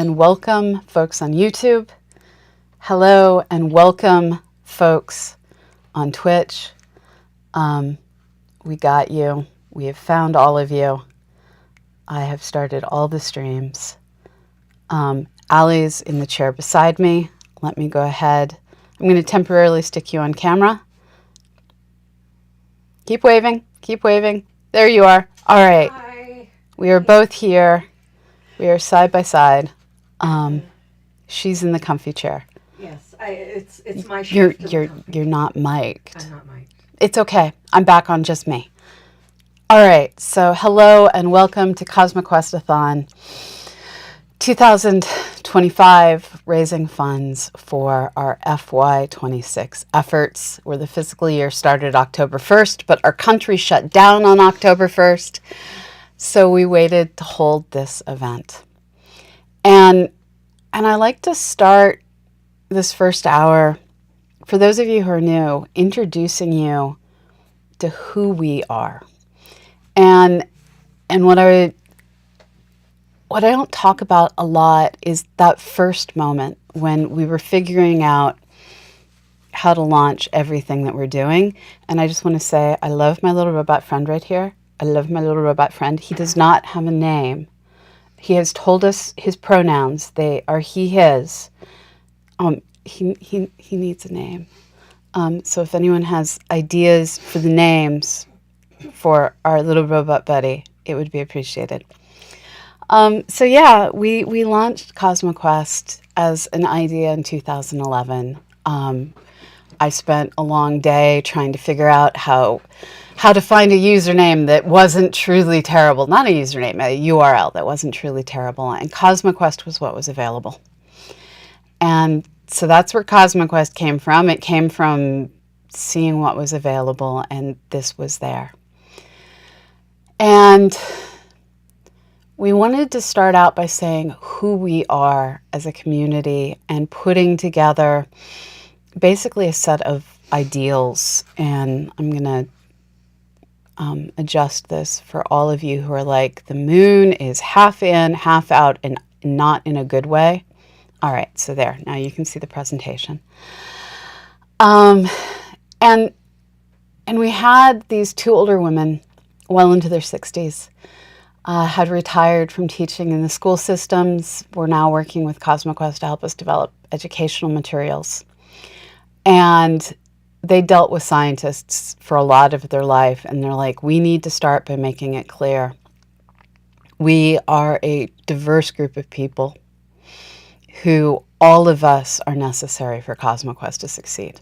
and welcome folks on YouTube. Hello and welcome folks on Twitch. We got you. We have found all of you. I have started all the streams. Allie's in the chair beside me. Let me go ahead. I'm going to temporarily stick you on camera. Keep waving. Keep waving. There you are. All right. Hi. We are both here. We are side by side. She's in the comfy chair. Yes, it's my shift. You're not mic'd. I'm not mic'd. It's okay. I'm back on just me. All right. So hello and welcome to CosmoQuest-a-thon 2025, raising funds for our FY26 efforts, where the fiscal year started October 1st, but our country shut down on October 1st. So we waited to hold this event. And I like to start this first hour, for those of you who are new, introducing you to who we are. And what I don't talk about a lot is that first moment when we were figuring out how to launch everything that we're doing. And I just want to say, I love my little robot friend right here. I love my little robot friend. He does not have a name. He has told us his pronouns. They are he, his. He needs a name. So if anyone has ideas for the names for our little robot buddy, it would be appreciated. So yeah, we launched CosmoQuest as an idea in 2011. I spent a long day trying to figure out how to find a username that wasn't truly terrible. Not a username, a URL that wasn't truly terrible. And CosmoQuest was what was available. And so that's where CosmoQuest came from. It came from seeing what was available, and this was there. And we wanted to start out by saying who we are as a community and putting together basically a set of ideals. And I'm going to adjust this for all of you who are like, the moon is half in, half out, and not in a good way. All right, so there. Now you can see the presentation. And we had these two older women, well into their 60s, had retired from teaching in the school systems. We're now working with CosmoQuest to help us develop educational materials. And they dealt with scientists for a lot of their life, and they're like, we need to start by making it clear. We are a diverse group of people who all of us are necessary for CosmoQuest to succeed.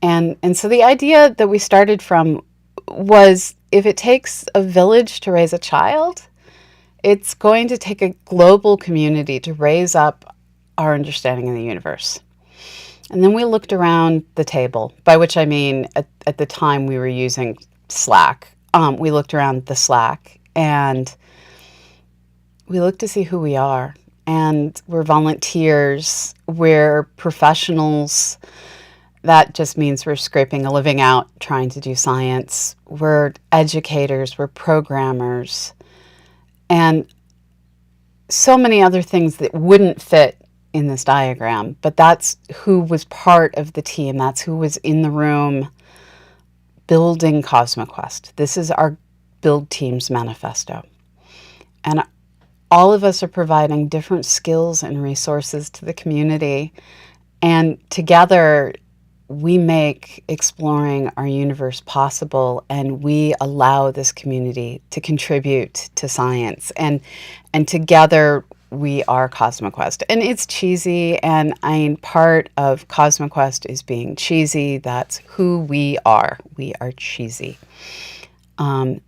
And so the idea that we started from was, if it takes a village to raise a child, it's going to take a global community to raise up our understanding of the universe. And then we looked around the table, by which I mean at the time we were using Slack. We looked around the Slack and we looked to see who we are. And we're volunteers, we're professionals. That just means we're scraping a living out trying to do science. We're educators, we're programmers, and so many other things that wouldn't fit in this diagram. But that's who was part of the team. That's who was in the room building CosmoQuest. This is our Build Teams manifesto. And all of us are providing different skills and resources to the community. And together, we make exploring our universe possible, and we allow this community to contribute to science. And together, we are CosmoQuest. And it's cheesy, and I mean, part of CosmoQuest is being cheesy. That's who we are. We are cheesy. And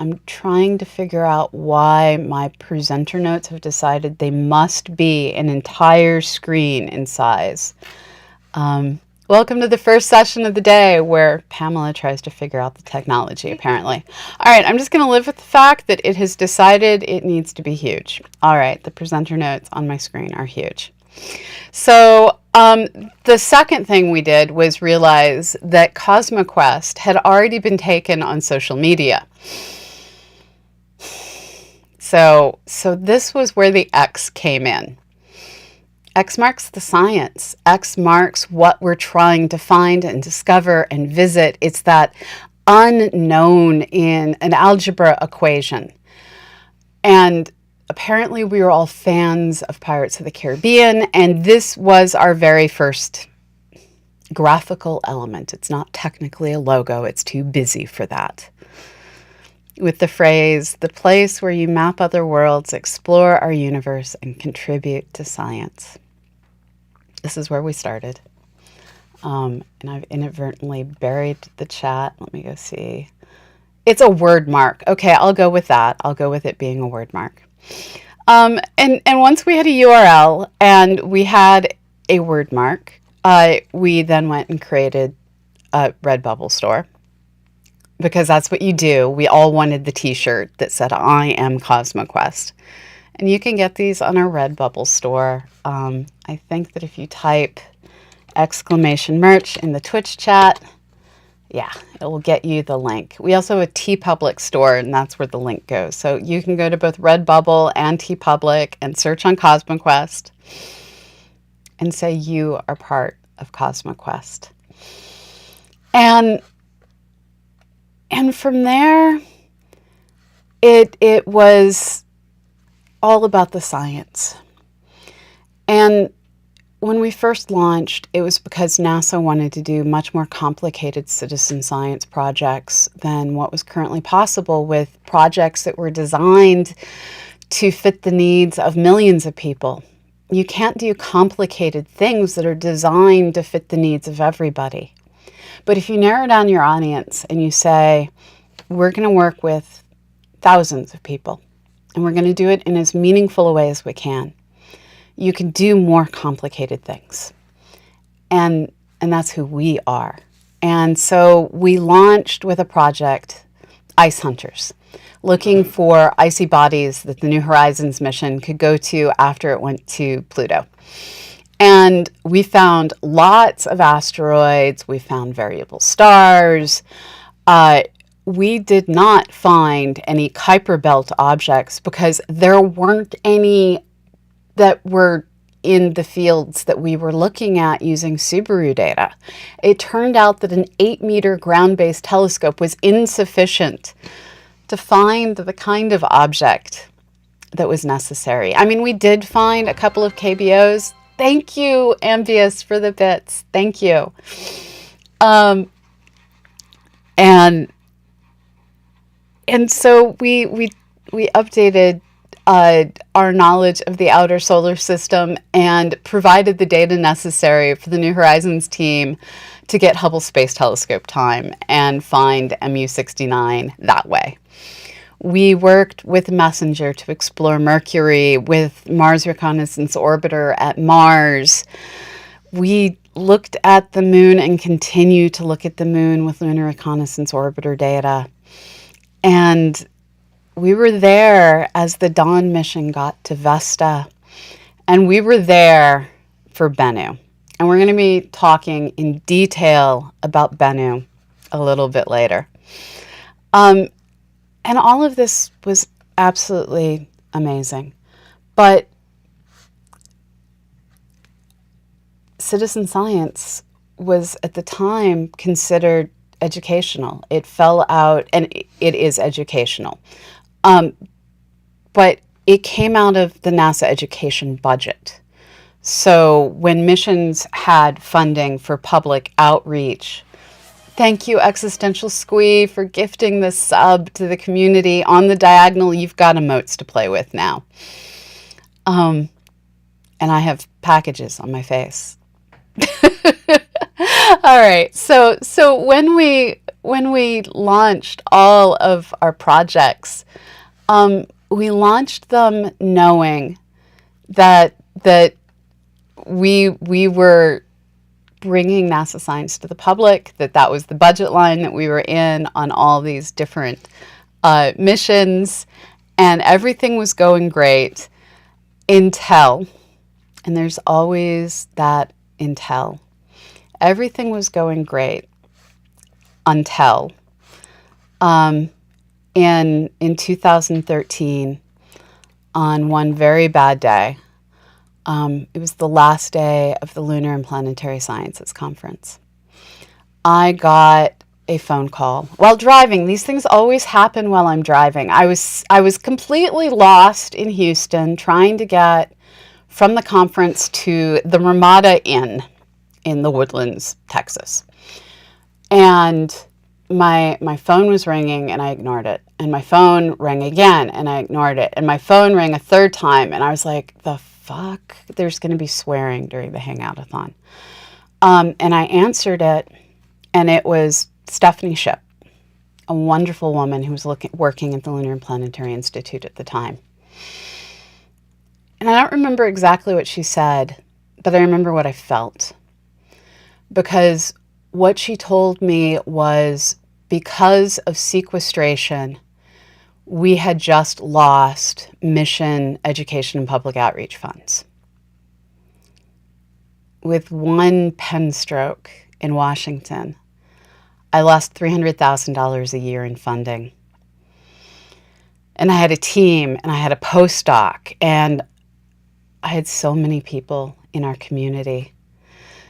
I'm trying to figure out why my presenter notes have decided they must be an entire screen in size. Welcome to the first session of the day where Pamela tries to figure out the technology, apparently. All right, I'm just going to live with the fact that it has decided it needs to be huge. All right, the presenter notes on my screen are huge. So the second thing we did was realize that CosmoQuest had already been taken on social media. So this was where the X came in. X marks the science. X marks what we're trying to find and discover and visit. It's that unknown in an algebra equation. And apparently we were all fans of Pirates of the Caribbean, and this was our very first graphical element. It's not technically a logo. It's too busy for that. With the phrase, the place where you map other worlds, explore our universe, and contribute to science. This is where we started. And I've inadvertently buried the chat. Let me go see. It's a word mark. Okay, I'll go with that. I'll go with it being a word mark. And once we had a URL and we had a word mark, we then went and created a Redbubble store, because that's what you do. We all wanted the t-shirt that said, I am CosmoQuest. And you can get these on our Redbubble store. I think that if you type !merch in the Twitch chat, yeah, it will get you the link. We also have a TeePublic store, and that's where the link goes. So you can go to both Redbubble and TeePublic and search on CosmoQuest and say you are part of CosmoQuest. And from there, it was all about the science. And when we first launched, it was because NASA wanted to do much more complicated citizen science projects than what was currently possible with projects that were designed to fit the needs of millions of people. You can't do complicated things that are designed to fit the needs of everybody. But if you narrow down your audience and you say, we're going to work with thousands of people, and we're going to do it in as meaningful a way as we can, you can do more complicated things. And that's who we are. And so we launched with a project, Ice Hunters, looking for icy bodies that the New Horizons mission could go to after it went to Pluto. And we found lots of asteroids. We found variable stars. We did not find any Kuiper Belt objects because there weren't any that were in the fields that we were looking at using Subaru data. It turned out that an 8-meter ground-based telescope was insufficient to find the kind of object that was necessary. I mean, we did find a couple of KBOs. Thank you, Ambius, for the bits. Thank you. And so we updated our knowledge of the outer solar system and provided the data necessary for the New Horizons team to get Hubble Space Telescope time and find MU69 that way. We worked with Messenger to explore Mercury, with Mars Reconnaissance Orbiter at Mars. We looked at the moon and continue to look at the moon with Lunar Reconnaissance Orbiter data. And we were there as the Dawn mission got to Vesta. And we were there for Bennu. And we're going to be talking in detail about Bennu a little bit later. And all of this was absolutely amazing. But citizen science was at the time considered educational. It fell out, and it is educational. But it came out of the NASA education budget. So when missions had funding for public outreach, thank you, Existential Squee, for gifting the sub to the community. On the diagonal, you've got emotes to play with now. And I have packages on my face. All right. So when we launched all of our projects, we launched them knowing that we were bringing NASA science to the public, that was the budget line that we were in on all these different missions, and everything was going great until, and there's always that until, everything was going great until in 2013, on one very bad day. It was the last day of the Lunar and Planetary Sciences Conference. I got a phone call while driving. These things always happen while I'm driving. I was completely lost in Houston, trying to get from the conference to the Ramada Inn in the Woodlands, Texas. And my phone was ringing and I ignored it. And my phone rang again and I ignored it. And my phone rang a third time and I was like, the fuck? There's going to be swearing during the Hangout-a-thon. And I answered it, and it was Stephanie Shipp, a wonderful woman who was working at the Lunar and Planetary Institute at the time. And I don't remember exactly what she said, but I remember what I felt. Because what she told me was, because of sequestration, we had just lost mission, education, and public outreach funds. With one pen stroke in Washington, I lost $300,000 a year in funding. And I had a team, and I had a postdoc, and I had so many people in our community.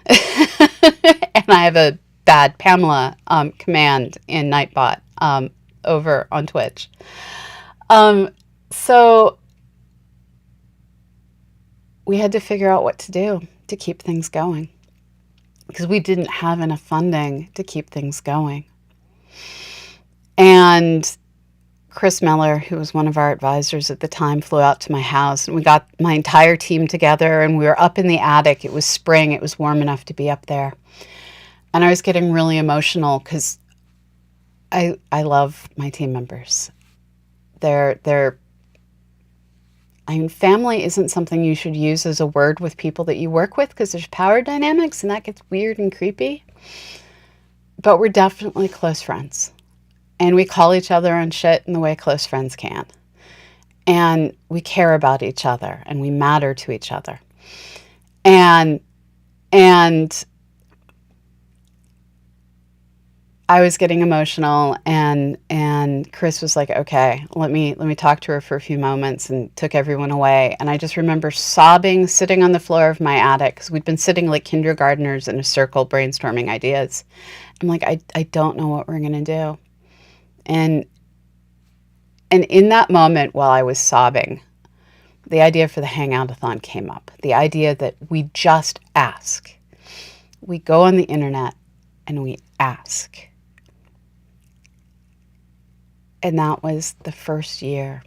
And I have a bad Pamela command in Nightbot over on Twitch. So we had to figure out what to do to keep things going, because we didn't have enough funding to keep things going. And Chris Miller, who was one of our advisors at the time, flew out to my house, and we got my entire team together, and we were up in the attic. It was spring. It was warm enough to be up there. And I was getting really emotional because I love my team members. Family isn't something you should use as a word with people that you work with, because there's power dynamics and that gets weird and creepy. But we're definitely close friends. And we call each other on shit in the way close friends can. And we care about each other and we matter to each other. And I was getting emotional, and Chris was like, okay, let me talk to her for a few moments, and took everyone away. And I just remember sobbing, sitting on the floor of my attic, because we'd been sitting like kindergartners in a circle brainstorming ideas. I'm like, I don't know what we're going to do. And in that moment, while I was sobbing, the idea for the Hangout-a-thon came up. The idea that we just ask. We go on the internet and we ask. And that was the first year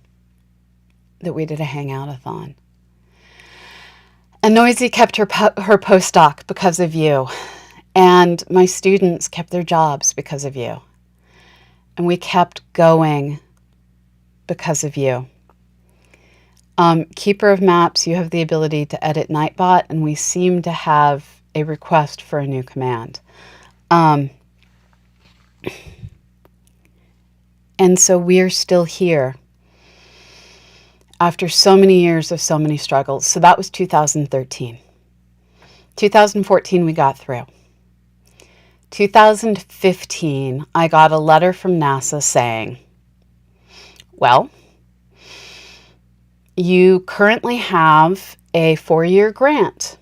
that we did a Hangout-a-thon. And Noisy kept her postdoc because of you. And my students kept their jobs because of you. And we kept going because of you. Keeper of Maps, you have the ability to edit Nightbot, and we seem to have a request for a new command. And so we're still here after so many years of so many struggles. So that was 2013. 2014, we got through. 2015, I got a letter from NASA saying, well, you currently have a 4-year grant.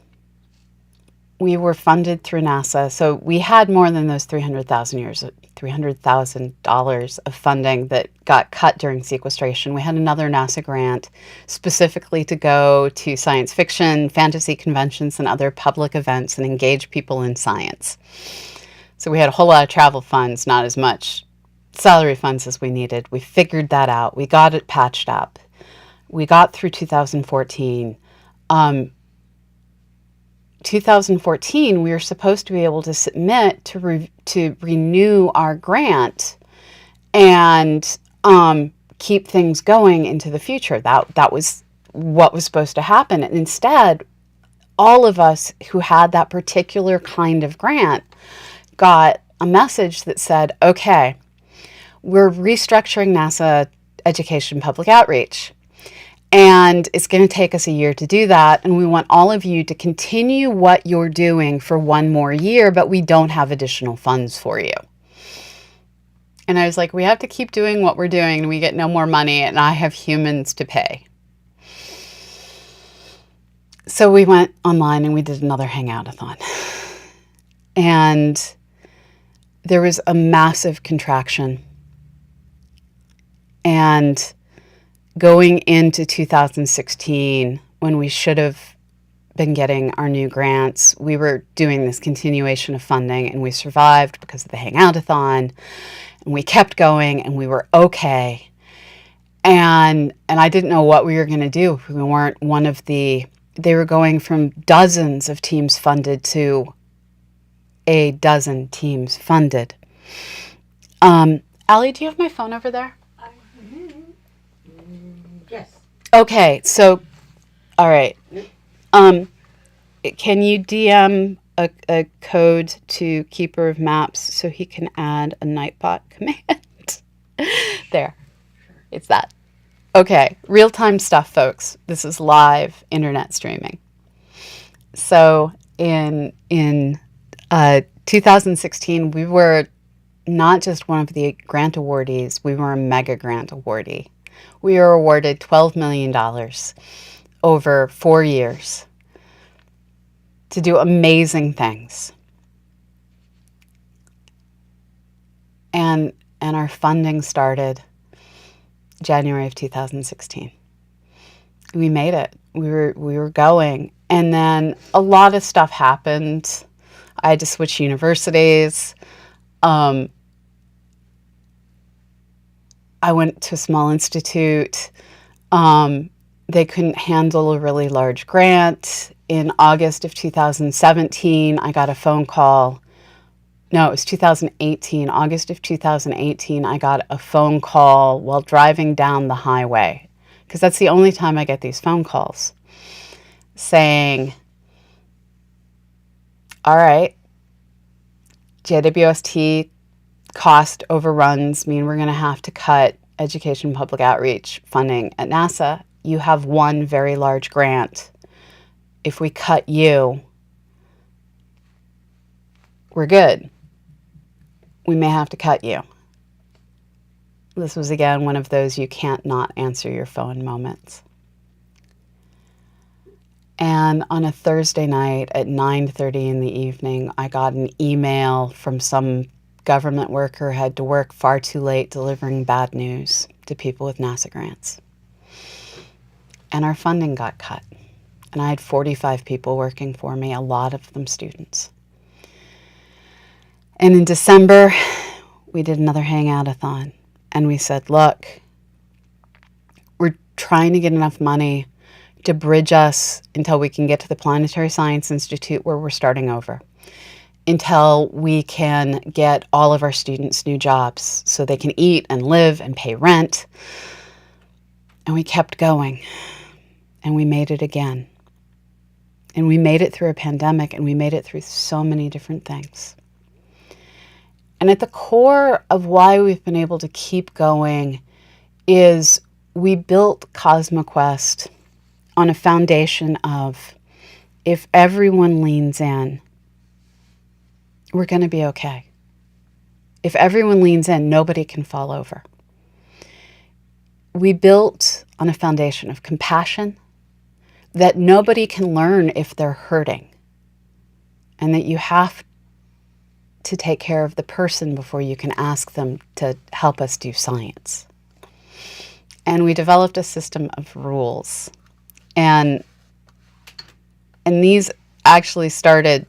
We were funded through NASA, so we had more than those $300,000 of funding that got cut during sequestration. We had another NASA grant specifically to go to science fiction, fantasy conventions, and other public events and engage people in science. So we had a whole lot of travel funds, not as much salary funds as we needed. We figured that out. We got it patched up. We got through 2014. 2014, we were supposed to be able to submit to renew our grant and keep things going into the future. That was what was supposed to happen. And instead, all of us who had that particular kind of grant got a message that said, okay, we're restructuring NASA Education Public Outreach. And it's going to take us a year to do that. And we want all of you to continue what you're doing for one more year, but we don't have additional funds for you. And I was like, we have to keep doing what we're doing and we get no more money and I have humans to pay. So we went online and we did another Hangout-a-thon. And there was a massive contraction. And going into 2016, when we should have been getting our new grants, we were doing this continuation of funding, and we survived because of the Hangout-a-thon, and we kept going, and we were okay. And I didn't know what we were going to do if we weren't one of the... They were going from dozens of teams funded to a dozen teams funded. Allie, do you have my phone over there? Yes. Okay, so, all right. Can you DM a code to Keeper of Maps so he can add a Nightbot command? There, it's that. Okay, real-time stuff, folks. This is live internet streaming. So in 2016, we were not just one of the grant awardees, we were a mega grant awardee. We were awarded $12 million over 4 years to do amazing things. And our funding started January of 2016. We made it. We were going. And then a lot of stuff happened. I had to switch universities. I went to a small institute. They couldn't handle a really large grant. In August of 2017, I got a phone call. No, it was 2018. August of 2018, I got a phone call while driving down the highway, because that's the only time I get these phone calls, saying, all right, JWST cost overruns mean we're going to have to cut education public outreach funding at NASA. You have one very large grant. If we cut you, we're good. We may have to cut you. This was, again, one of those you can't not answer your phone moments. And on a Thursday night at 9:30 in the evening, I got an email from some government worker who had to work far too late delivering bad news to people with NASA grants. And our funding got cut. And I had 45 people working for me, a lot of them students. And in December, we did another Hangout-a-thon. And we said, look, we're trying to get enough money to bridge us until we can get to the Planetary Science Institute, where we're starting over, until we can get all of our students new jobs so they can eat and live and pay rent. And we kept going. And we made it again. And we made it through a pandemic, and we made it through so many different things. And at the core of why we've been able to keep going is we built CosmoQuest on a foundation of, if everyone leans in, we're going to be okay. If everyone leans in, nobody can fall over. We built on a foundation of compassion, that nobody can learn if they're hurting, and that you have to take care of the person before you can ask them to help us do science. And we developed a system of rules. And these actually started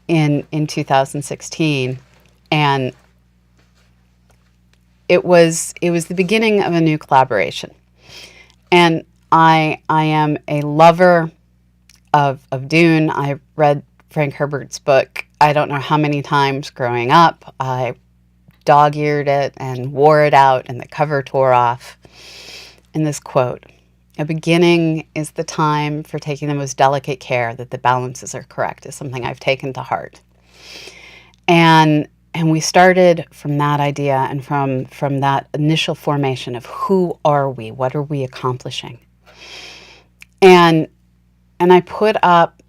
in 2016. And it was the beginning of a new collaboration. And I am a lover of Dune. I read Frank Herbert's book I don't know how many times growing up. I dog-eared it and wore it out, and the cover tore off. And this quote, "A beginning is the time for taking the most delicate care that the balances are correct," is something I've taken to heart. And we started from that idea and from that initial formation of who are we? What are we accomplishing? And I put up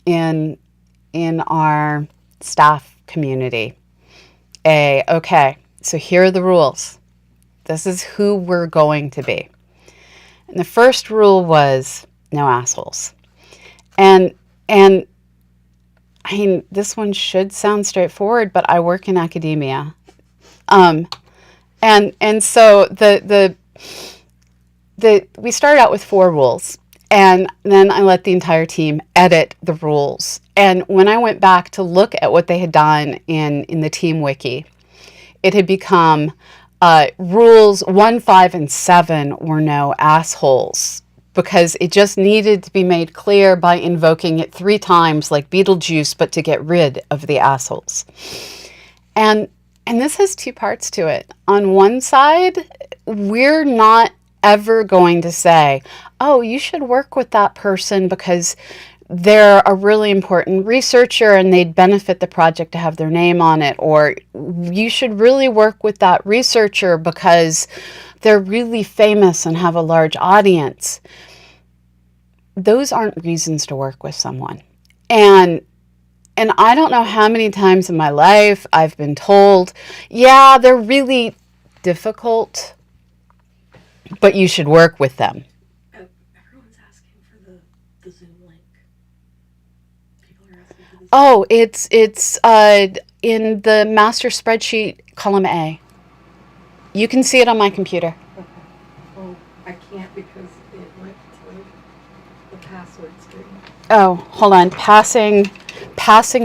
in our staff community okay, so here are the rules. This is who we're going to be. And the first rule was no assholes. And and I mean, this one should sound straightforward, but I work in academia. And so we started out with 4 rules, and then I let the entire team edit the rules. And when I went back to look at what they had done in the team wiki, it had become rules 1, 5, and 7 were no assholes, because it just needed to be made clear by invoking it 3 times like Beetlejuice, but to get rid of the assholes. And this has 2 parts to it. On one side, we're not ever going to say, oh, you should work with that person because they're a really important researcher and they'd benefit the project to have their name on it, or you should really work with that researcher because they're really famous and have a large audience. Those aren't reasons to work with someone. And I don't know how many times in my life I've been told, yeah, they're really difficult, but you should work with them. Everyone's asking for the Zoom link. People are asking for the Zoom. Oh, it's in the master spreadsheet, column A. You can see it on my computer. Okay. Oh, I can't because it went to the password screen. Oh, hold on. Passing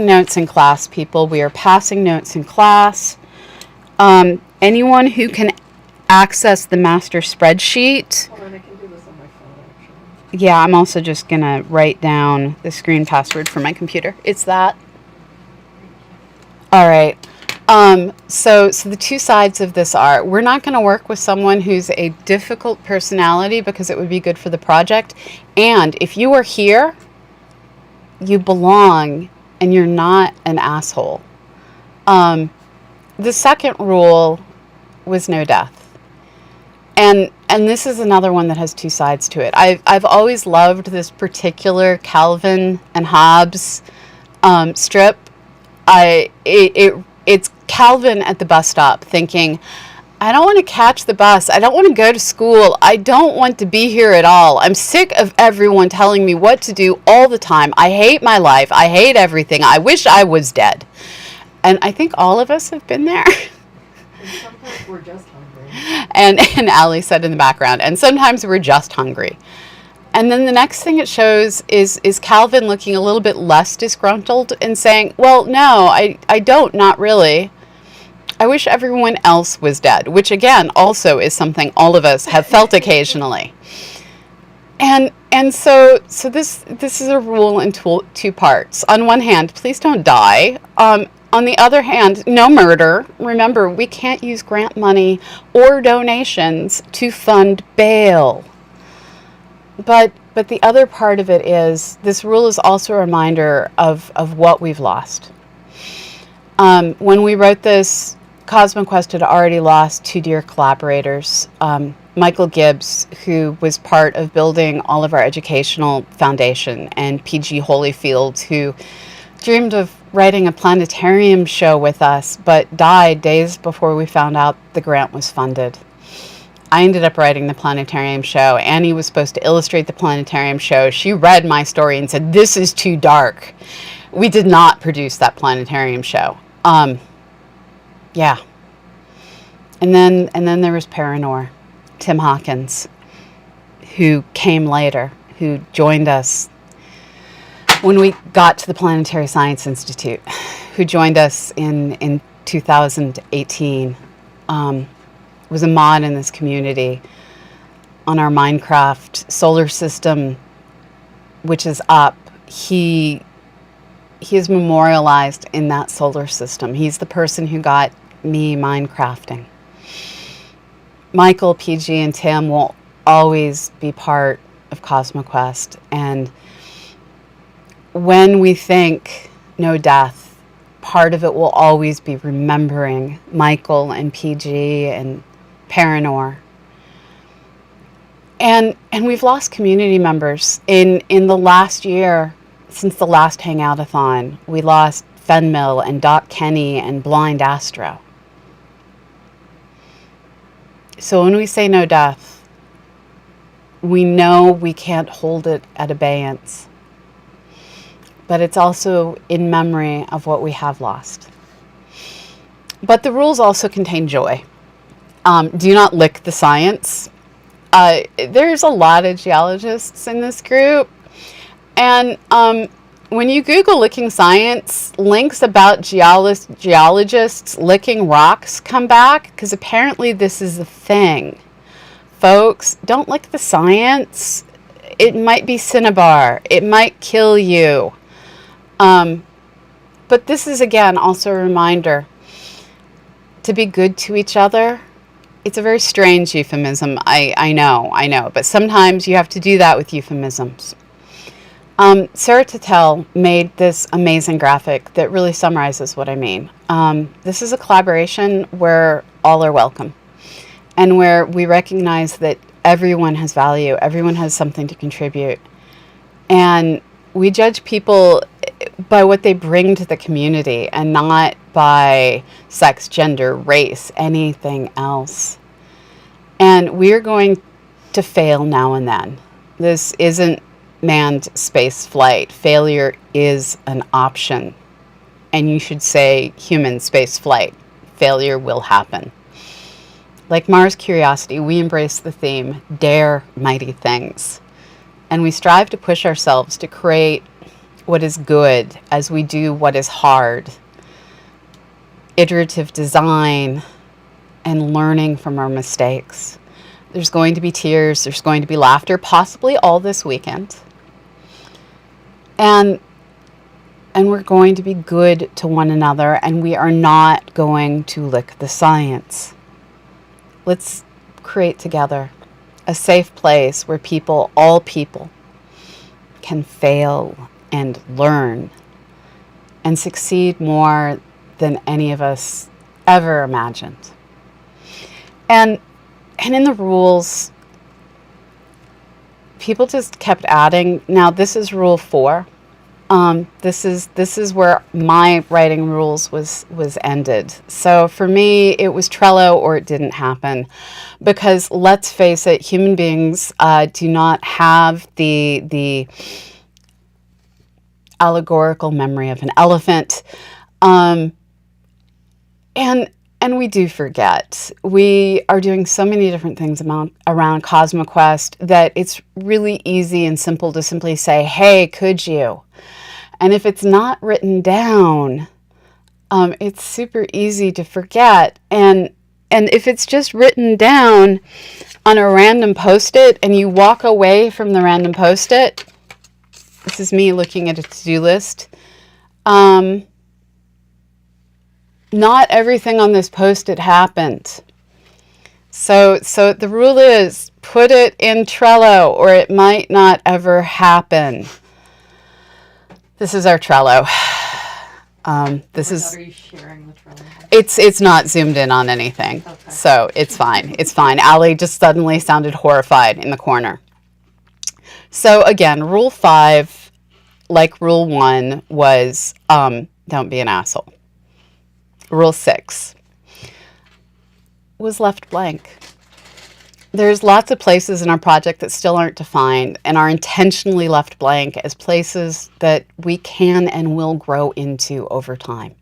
notes in class, people. We are passing notes in class. Anyone who can access the master spreadsheet. Hold on, I can do this on my phone, actually. Yeah, I'm also just going to write down the screen password for my computer. It's that. All right. So the 2 sides of this are, we're not going to work with someone who's a difficult personality because it would be good for the project. And if you are here, you belong and you're not an asshole. The second rule was no death. And this is another one that has 2 sides to it. I've always loved this particular Calvin and Hobbes strip. It's Calvin at the bus stop thinking, I don't want to catch the bus. I don't want to go to school. I don't want to be here at all. I'm sick of everyone telling me what to do all the time. I hate my life. I hate everything. I wish I was dead. And I think all of us have been there. And sometimes we're just hungry. And Allie said in the background, and sometimes we're just hungry. And then the next thing it shows is Calvin looking a little bit less disgruntled and saying, well, no, I don't, not really. I wish everyone else was dead, which again also is something all of us have felt occasionally. And so this is a rule in 2 parts. On one hand, please don't die. On the other hand, no murder. Remember, we can't use grant money or donations to fund bail. But the other part of it is, this rule is also a reminder of what we've lost. When we wrote this, CosmoQuest had already lost 2 dear collaborators. Michael Gibbs, who was part of building all of our educational foundation, and PG Holyfield, who dreamed of writing a planetarium show with us, but died days before we found out the grant was funded. I ended up writing the planetarium show. Annie was supposed to illustrate the planetarium show. She read my story and said, this is too dark. We did not produce that planetarium show. Yeah. And then there was Paranor, Tim Hawkins, who came later, who joined us when we got to the Planetary Science Institute, who joined us in 2018. Was a mod in this community on our Minecraft solar system, which is up. He is memorialized in that solar system. He's the person who got me Minecrafting. Michael, PG, and Tim will always be part of CosmoQuest. And when we think no death, part of it will always be remembering Michael and PG and Paranor. And we've lost community members. In the last year, since the last Hangout-a-thon, we lost Fenmill and Doc Kenny and Blind Astro. So when we say no death, we know we can't hold it at abeyance. but it's also in memory of what we have lost. But the rules also contain joy. Do not lick the science. There's a lot of geologists in this group, and when you Google licking science, links about geologists licking rocks come back, because apparently this is a thing. Folks, don't lick the science. It might be cinnabar. It might kill you. But this is, again, also a reminder to be good to each other. It's a very strange euphemism. I know. But sometimes you have to do that with euphemisms. Sarah Tatel made this amazing graphic that really summarizes what I mean. This is a collaboration where all are welcome, and where we recognize that everyone has value, everyone has something to contribute. And we judge people by what they bring to the community and not by sex, gender, race, anything else. And we're going to fail now and then. This isn't manned space flight. Failure is an option. And you should say human space flight. Failure will happen. Like Mars Curiosity, we embrace the theme, dare mighty things. And we strive to push ourselves to create what is good as we do what is hard. Iterative design and learning from our mistakes. There's going to be tears, there's going to be laughter, possibly all this weekend. And we're going to be good to one another, and we are not going to lick the science. Let's create together a safe place where people, all people, can fail and learn and succeed more than any of us ever imagined. And in the rules, people just kept adding. Now this is rule 4. This is where my writing rules was ended. So for me, it was Trello or it didn't happen, because let's face it, human beings do not have the allegorical memory of an elephant, and we do forget. We are doing so many different things around CosmoQuest that it's really easy and simple to simply say, "Hey, could you?" And if it's not written down, it's super easy to forget. And if it's just written down on a random Post-it and you walk away from the random Post-it, this is me looking at a to-do list. Not everything on this Post-it happened. So the rule is put it in Trello or it might not ever happen. This is our Trello. This is. Are you sharing the Trello? It's not zoomed in on anything, Okay. So it's fine. It's fine. Allie just suddenly sounded horrified in the corner. So again, rule 5, like rule 1, was don't be an asshole. Rule 6 was left blank. There's lots of places in our project that still aren't defined and are intentionally left blank as places that we can and will grow into over time.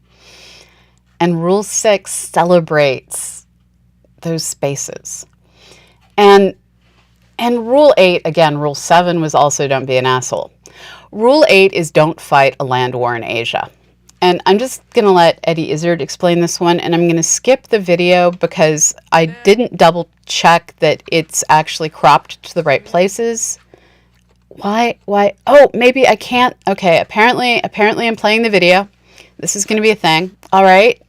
And Rule 6 celebrates those spaces. And Rule 8, again, Rule 7 was also don't be an asshole. Rule 8 is don't fight a land war in Asia. And I'm just going to let Eddie Izzard explain this one, and I'm going to skip the video because I didn't double check that it's actually cropped to the right places. Why? Oh, maybe I can't. Okay, apparently I'm playing the video. This is going to be a thing. All right.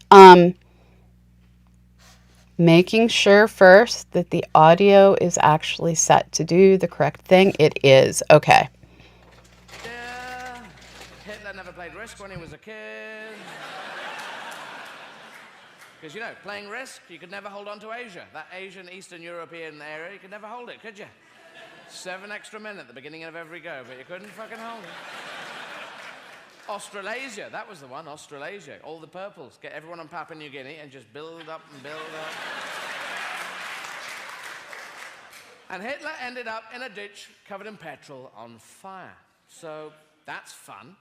Making sure first that the audio is actually set to do the correct thing. It is. Okay. Hitler never played Risk when he was a kid. Because, you know, playing Risk, you could never hold on to Asia. That Asian, Eastern European area, you could never hold it, could you? 7 extra men at the beginning of every go, but you couldn't fucking hold it. Australasia, that was the one, Australasia. All the purples. Get everyone on Papua New Guinea and just build up and build up. And Hitler ended up in a ditch covered in petrol on fire. So that's fun.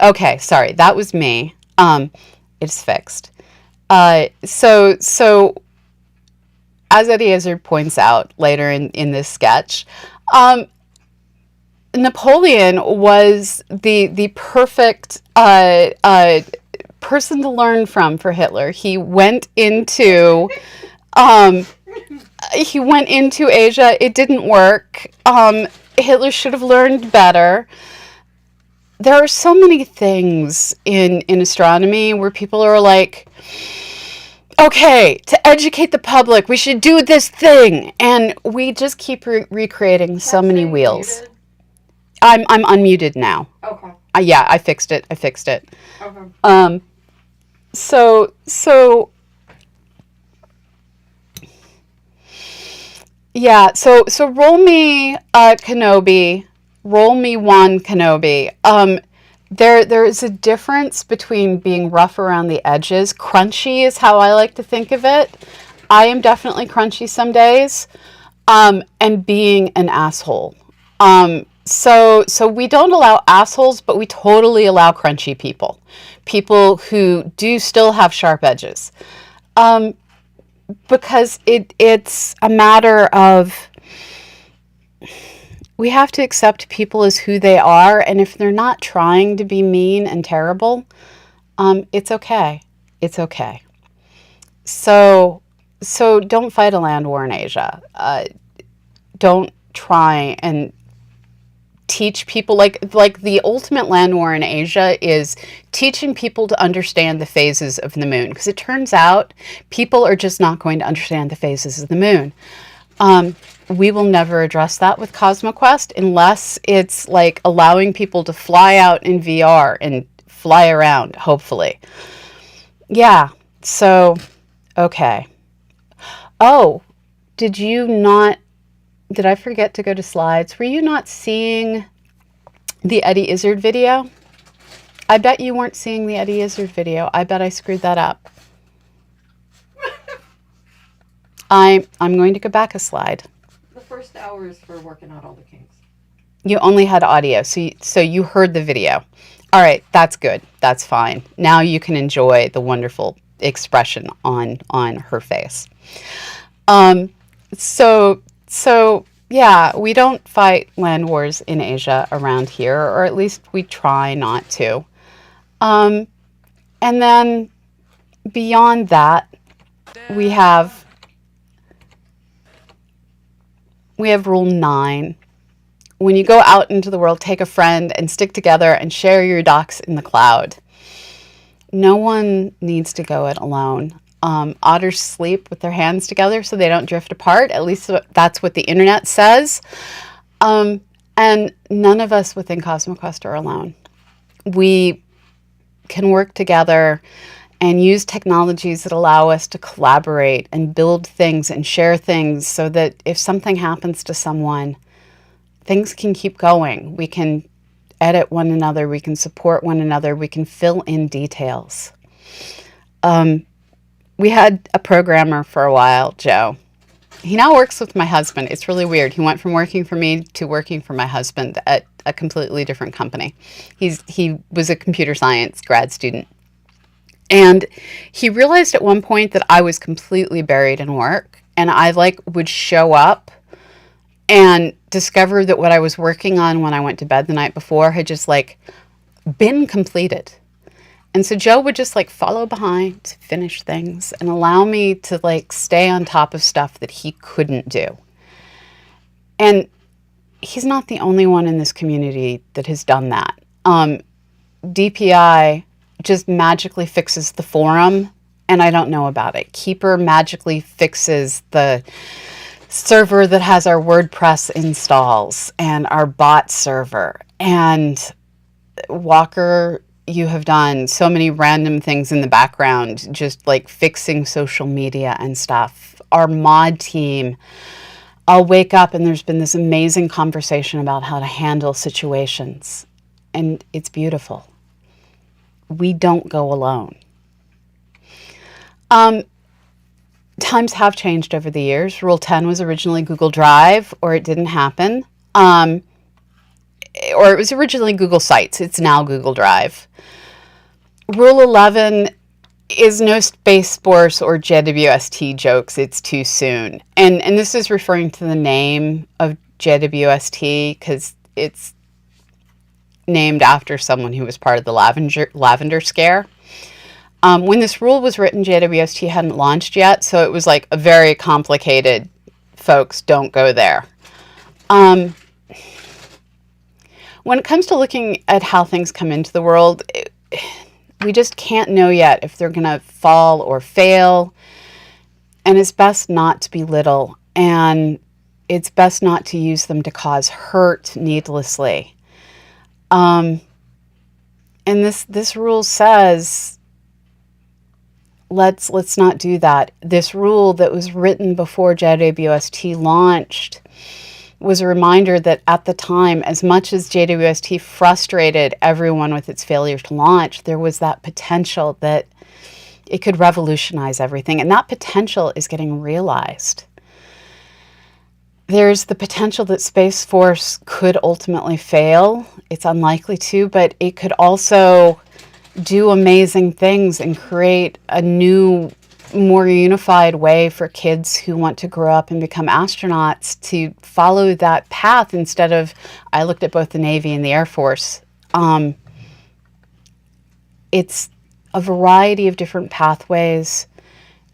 Okay, sorry, that was me. It's fixed. So as Eddie Izzard points out later in this sketch, Napoleon was the perfect person to learn from for Hitler. He went into Asia. It didn't work. Hitler should have learned better. There are so many things in astronomy where people are like, okay, to educate the public, we should do this thing, and we just keep recreating so many wheels. Muted? I'm unmuted now. Okay. Yeah, I fixed it. Okay. So yeah, so roll me Kenobi, roll me one Kenobi. There is a difference between being rough around the edges. Crunchy is how I like to think of it. I am definitely crunchy some days, and being an asshole. So we don't allow assholes, but we totally allow crunchy people. People who do still have sharp edges. Because it's a matter of, we have to accept people as who they are, and if they're not trying to be mean and terrible, it's okay. It's okay. So don't fight a land war in Asia. Don't try and teach people, like the ultimate land war in Asia is teaching people to understand the phases of the moon, because it turns out people are just not going to understand the phases of the moon. We will never address that with CosmoQuest unless it's like allowing people to fly out in VR and fly around, hopefully. Yeah, so, okay. Oh, did I forget to go to slides? Were you not seeing the Eddie Izzard video? I bet you weren't seeing the Eddie Izzard video. I bet I screwed that up. I'm going to go back a slide. The first hour is for working out all the kinks. You only had audio, so you heard the video. All right, that's good. That's fine. Now you can enjoy the wonderful expression on her face. So yeah, we don't fight land wars in Asia around here, or at least we try not to. And then beyond that, we have Rule 9. When you go out into the world, take a friend and stick together and share your docs in the cloud. No one needs to go it alone. Otters sleep with their hands together so they don't drift apart. At least that's what the internet says. And none of us within CosmoQuest are alone. We can work together and use technologies that allow us to collaborate and build things and share things so that if something happens to someone, things can keep going. We can edit one another. We can support one another. We can fill in details. We had a programmer for a while, Joe. He now works with my husband. It's really weird. He went from working for me to working for my husband at a completely different company. He was a computer science grad student. And he realized at one point that I was completely buried in work, and I would show up and discover that what I was working on when I went to bed the night before had just been completed. And so Joe would just follow behind to finish things and allow me to stay on top of stuff that he couldn't do. And he's not the only one in this community that has done that. DPI just magically fixes the forum, and I don't know about it. Keeper magically fixes the server that has our WordPress installs and our bot server. And Walker, you have done so many random things in the background, just fixing social media and stuff. Our mod team, I'll wake up and there's been this amazing conversation about how to handle situations, and it's beautiful. We don't go alone. Times have changed over the years. Rule 10 was originally Google Drive, or it didn't happen. or it was originally Google Sites. It's now Google Drive. Rule 11 is no Space Force or JWST jokes. It's too soon. And this is referring to the name of JWST because it's named after someone who was part of the lavender scare. When this rule was written, JWST hadn't launched yet, so it was like a very complicated, folks, don't go there. When it comes to looking at how things come into the world, we just can't know yet if they're going to fall or fail, and it's best not to belittle, and it's best not to use them to cause hurt needlessly. And this rule says, let's not do that. This rule that was written before JWST launched was a reminder that at the time, as much as JWST frustrated everyone with its failure to launch, there was that potential that it could revolutionize everything. And that potential is getting realized. There's the potential that Space Force could ultimately fail. It's unlikely to, but it could also do amazing things and create a new, more unified way for kids who want to grow up and become astronauts to follow that path instead of, I looked at both the Navy and the Air Force. It's a variety of different pathways,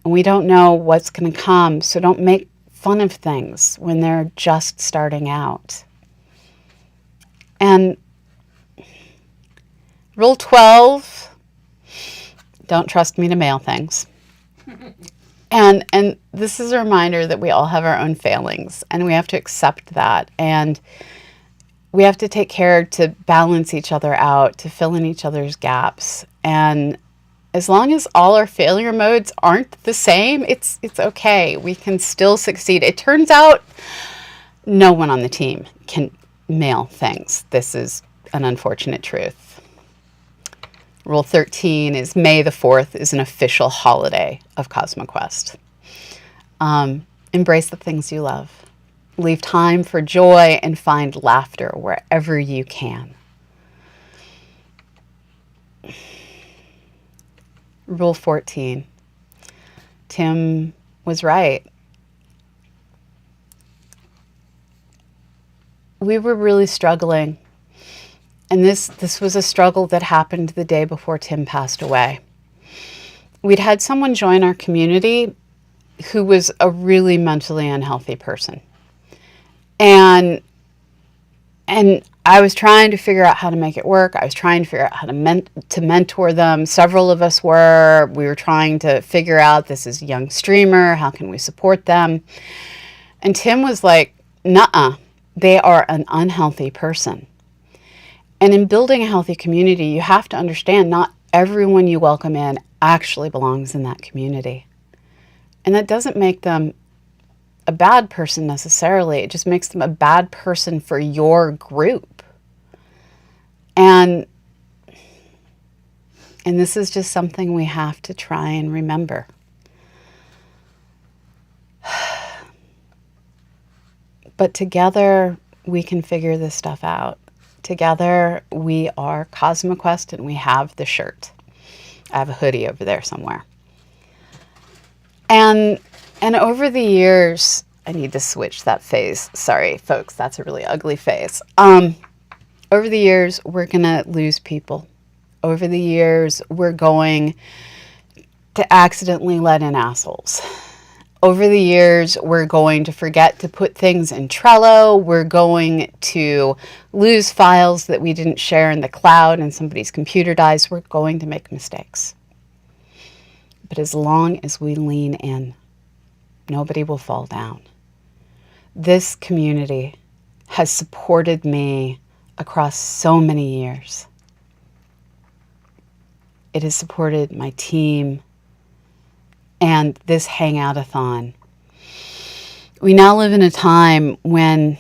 and we don't know what's going to come, so don't make fun of things when they're just starting out. And Rule 12, don't trust me to mail things. And this is a reminder that we all have our own failings, and we have to accept that. And we have to take care to balance each other out, to fill in each other's gaps. And as long as all our failure modes aren't the same, it's okay. We can still succeed. It turns out no one on the team can mail things. This is an unfortunate truth. Rule 13 is May the 4th is an official holiday of CosmoQuest. Embrace the things you love. Leave time for joy and find laughter wherever you can. Rule 14. Tim was right. We were really struggling. And this was a struggle that happened the day before Tim passed away. We'd had someone join our community who was a really mentally unhealthy person. And I was trying to figure out how to make it work. I was trying to figure out how to mentor them. Several of us were. We were trying to figure out, this is a young streamer. How can we support them? And Tim was like, nuh-uh, they are an unhealthy person. And in building a healthy community, you have to understand not everyone you welcome in actually belongs in that community. And that doesn't make them a bad person necessarily. It just makes them a bad person for your group. And this is just something we have to try and remember. But together we can figure this stuff out. Together we are CosmoQuest, and we have the shirt. I have a hoodie over there somewhere. And over the years, I need to switch that face. Sorry, folks, that's a really ugly face. Over the years, we're going to lose people. Over the years, we're going to accidentally let in assholes. Over the years, we're going to forget to put things in Trello. We're going to lose files that we didn't share in the cloud and somebody's computer dies. We're going to make mistakes. But as long as we lean in, nobody will fall down. This community has supported me across so many years. It has supported my team and this Hangout-a-thon. We now live in a time when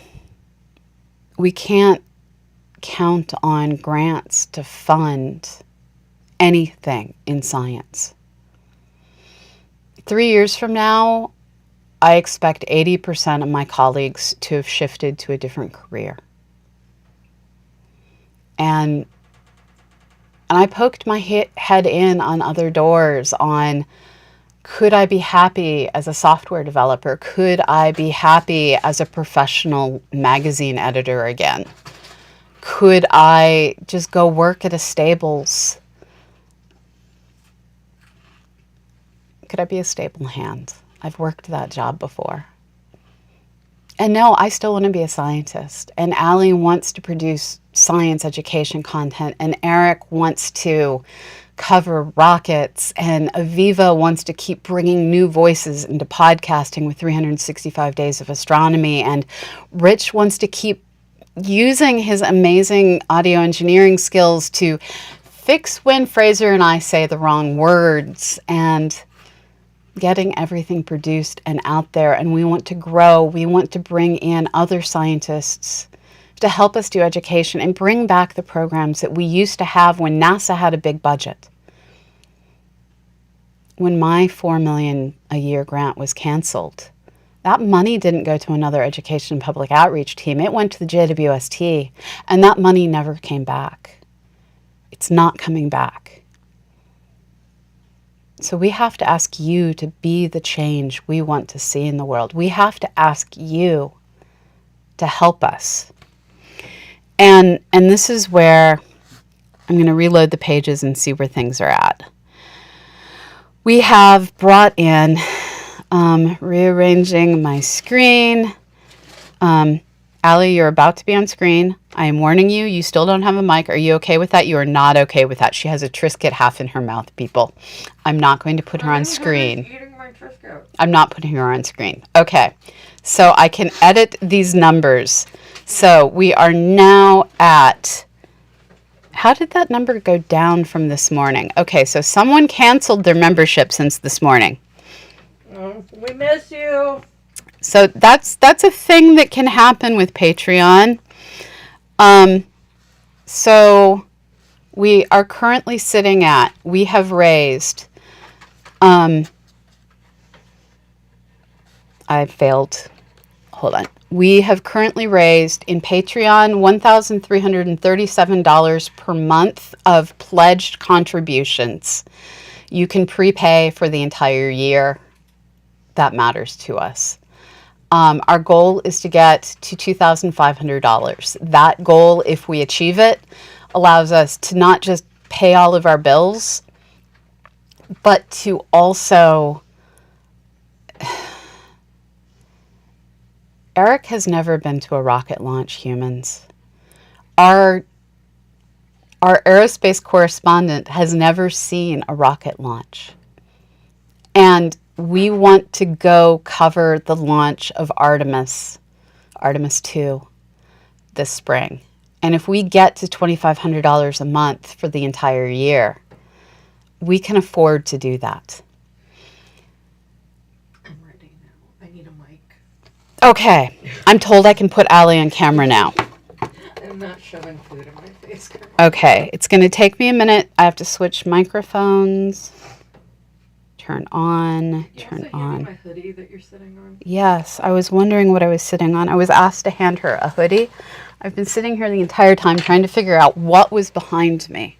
we can't count on grants to fund anything in science. 3 years from now, I expect 80% of my colleagues to have shifted to a different career. And I poked my head in on other doors on, could I be happy as a software developer? Could I be happy as a professional magazine editor again? Could I just go work at a stables? Could I be a stable hand? I've worked that job before. And no, I still want to be a scientist. And Allie wants to produce science education content. And Eric wants to cover rockets. And Aviva wants to keep bringing new voices into podcasting with 365 Days of Astronomy. And Rich wants to keep using his amazing audio engineering skills to fix when Fraser and I say the wrong words, and getting everything produced and out there. And we want to grow. We want to bring in other scientists to help us do education and bring back the programs that we used to have when NASA had a big budget. When my $4 million a year grant was canceled, that money didn't go to another education and public outreach team. It went to the JWST, and that money never came back. It's not coming back. So we have to ask you to be the change we want to see in the world. We have to ask you to help us. And this is where I'm going to reload the pages and see where things are at. We have brought in, rearranging my screen. Allie, you're about to be on screen. I am warning you, you still don't have a mic. Are you okay with that? You are not okay with that. She has a Triscuit half in her mouth, people. I'm not going to put her on screen. Eating my Triscuit. I'm not putting her on screen. Okay, so I can edit these numbers. So we are now at, how did that number go down from this morning? Okay, so someone canceled their membership since this morning. Oh, we miss you. So that's a thing that can happen with Patreon. So we are currently sitting at, we have raised, I failed. Hold on. We have currently raised in Patreon $1,337 per month of pledged contributions. You can prepay for the entire year. That matters to us. Our goal is to get to $2,500. That goal, if we achieve it, allows us to not just pay all of our bills, but to also... Eric has never been to a rocket launch, humans. Our aerospace correspondent has never seen a rocket launch. And we want to go cover the launch of Artemis 2, this spring. And if we get to $2,500 a month for the entire year, we can afford to do that. I'm ready now. I need a mic. Okay, I'm told I can put Allie on camera now. I'm not shoving food in my face. Okay, it's going to take me a minute. I have to switch microphones. Turn on, turn on. My hoodie that you're sitting on. Yes, I was wondering what I was sitting on. I was asked to hand her a hoodie. I've been sitting here the entire time trying to figure out what was behind me.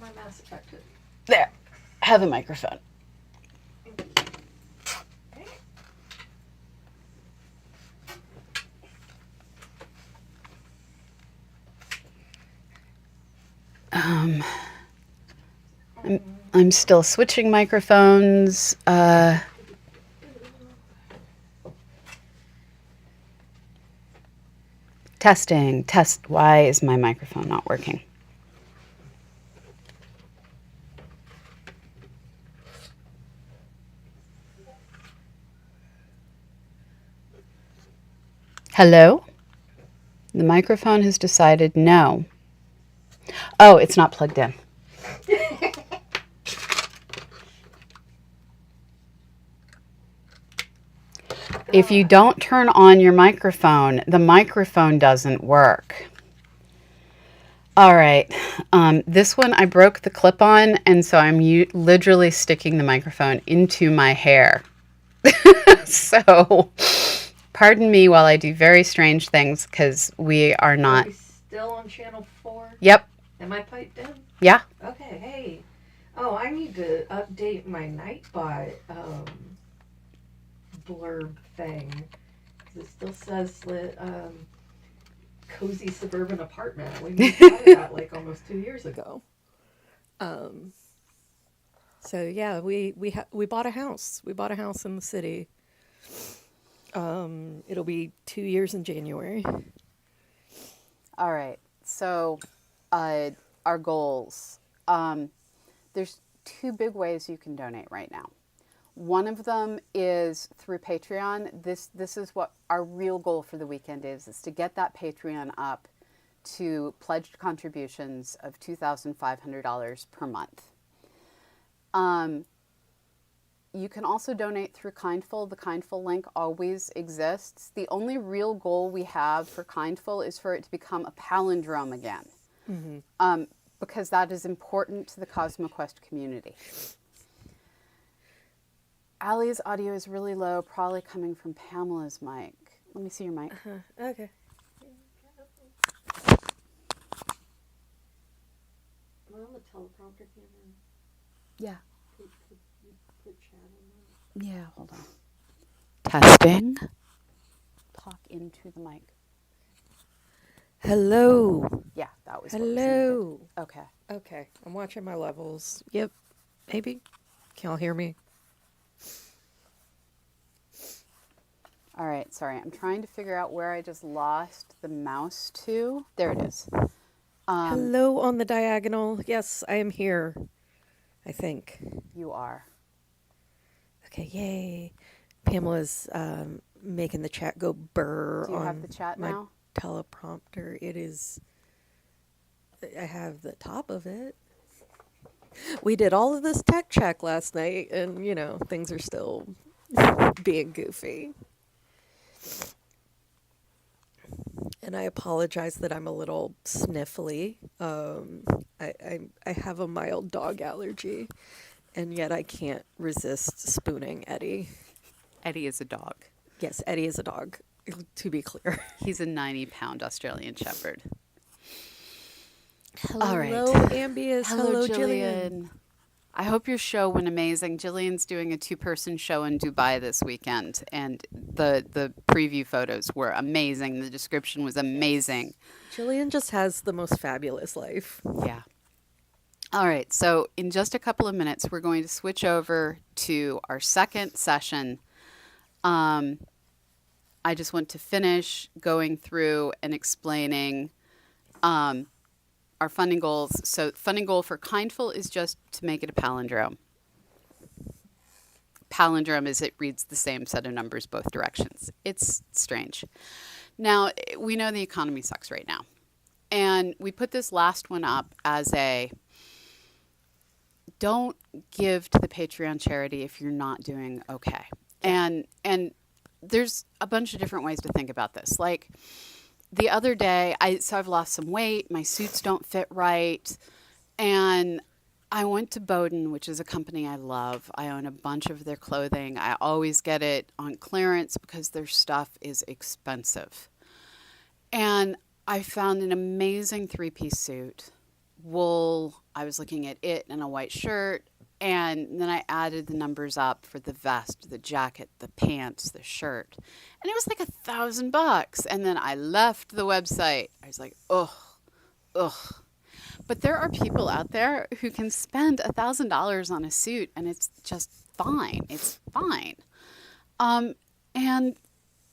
My Mass Effect hoodie. There, have a microphone. I'm still switching microphones. Testing, test. Why is my microphone not working? Hello? The microphone has decided no. Oh, it's not plugged in. If you don't turn on your microphone, the microphone doesn't work. All right. This one I broke the clip on, and so I'm literally sticking the microphone into my hair. So, pardon me while I do very strange things, because we are not... still on channel 4? Yep. Am I piped in? Yeah. Okay, hey. Oh, I need to update my Nightbot blurb thing. 'Cause it still says that cozy suburban apartment. We moved out of that like almost 2 years ago. So yeah, we bought a house. We bought a house in the city. It'll be 2 years in January. All right. So, our goals. There's two big ways you can donate right now. One of them is through Patreon. This is what our real goal for the weekend is to get that Patreon up to pledged contributions of $2,500 per month. You can also donate through Kindful. The Kindful link always exists. The only real goal we have for Kindful is for it to become a palindrome again, because that is important to the CosmoQuest community. Allie's audio is really low, probably coming from Pamela's mic. Let me see your mic. Okay. Am I on the teleprompter camera? Yeah. Put chat on that. Yeah, hold on. Testing. Talk into the mic. Hello. Yeah, that was what was Hello. needed. Okay. Okay, I'm watching my levels. Yep. Maybe. Can y'all hear me? All right, sorry. I'm trying to figure out where I just lost the mouse to. There it is. Hello on the diagonal. Yes, I am here. I think. You are. Okay, yay. Pamela's making the chat go burr Do you on have the chat my now? teleprompter. It is. I have the top of it. We did all of this tech check last night, and, things are still being goofy. And I apologize that I'm a little sniffly. I have a mild dog allergy, and yet I can't resist spooning Eddie. Eddie is a dog. Yes, Eddie is a dog, to be clear. He's a 90-pound Australian Shepherd. Hello, All right. Ambius. Hello, Hello, Jillian. I hope your show went amazing. Jillian's doing a 2-person show in Dubai this weekend, and the preview photos were amazing. The description was amazing. Jillian just has the most fabulous life. Yeah. All right. So in just a couple of minutes, we're going to switch over to our second session. I just want to finish going through and explaining our funding goals. So funding goal for Kindful is just to make it a palindrome. Palindrome is it reads the same set of numbers both directions. It's strange. Now, we know the economy sucks right now. And we put this last one up as a don't give to the Patreon charity if you're not doing okay. And there's a bunch of different ways to think about this. Like, the other day, I've lost some weight, my suits don't fit right, and I went to Boden, which is a company I love. I own a bunch of their clothing. I always get it on clearance because their stuff is expensive. And I found an amazing 3-piece suit, wool. I was looking at it and a white shirt, and then I added the numbers up for the vest, the jacket, the pants, the shirt. And it was like $1,000. And then I left the website. I was like, ugh. But there are people out there who can spend $1,000 on a suit and it's just fine. It's fine. And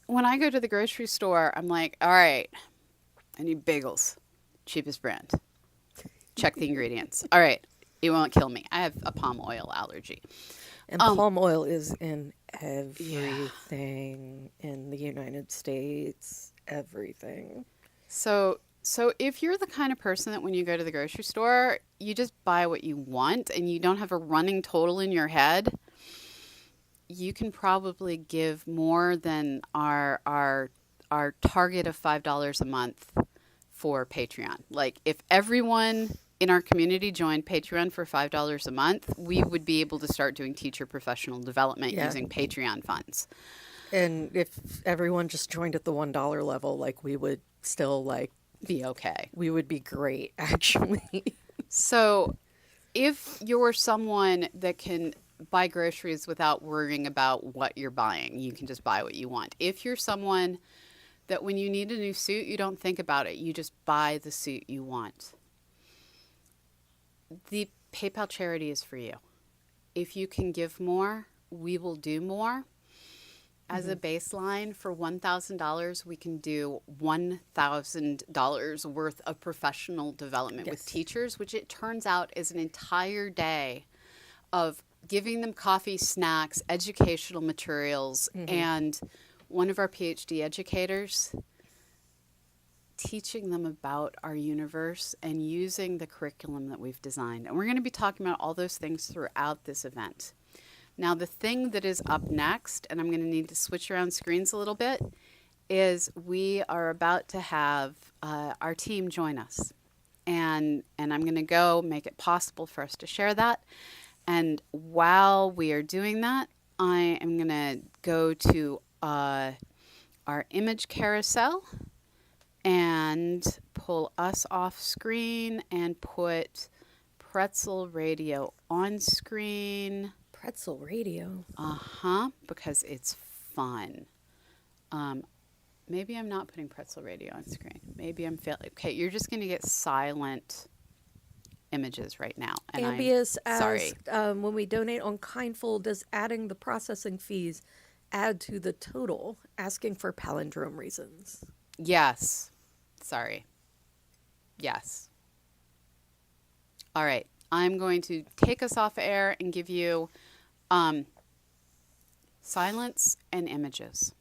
when I go to the grocery store, I'm like, all right, I need bagels. Cheapest brand. Check the ingredients. All right. It won't kill me. I have a palm oil allergy. And palm oil is in everything in the United States. Everything. So if you're the kind of person that when you go to the grocery store, you just buy what you want and you don't have a running total in your head, you can probably give more than our target of $5 a month for Patreon. Like, if everyone in our community joined Patreon for $5 a month, we would be able to start doing teacher professional development using Patreon funds. And if everyone just joined at the $1 level, like, we would still, like, be okay. We would be great, actually. So, if you're someone that can buy groceries without worrying about what you're buying, you can just buy what you want. If you're someone that when you need a new suit, you don't think about it, you just buy the suit you want. The PayPal charity is for you. If you can give more, we will do more. As a baseline, for $1,000, we can do $1,000 worth of professional development with Yes. teachers, which it turns out is an entire day of giving them coffee, snacks, educational materials, and one of our PhD educators teaching them about our universe and using the curriculum that we've designed. And we're going to be talking about all those things throughout this event. Now, the thing that is up next, and I'm going to need to switch around screens a little bit, is we are about to have our team join us. And I'm going to go make it possible for us to share that. And while we are doing that, I am going to go to our image carousel and pull us off screen and put Pretzel Radio on screen. Pretzel radio. Because it's fun. Maybe I'm not putting Pretzel Radio on screen. Maybe I'm failing. Okay, you're just going to get silent images right now. And Ambius I'm sorry. asked, when we donate on Kindful, does adding the processing fees add to the total? Asking for palindrome reasons. Yes. Sorry. Yes. All right. I'm going to take us off air and give you silence and images.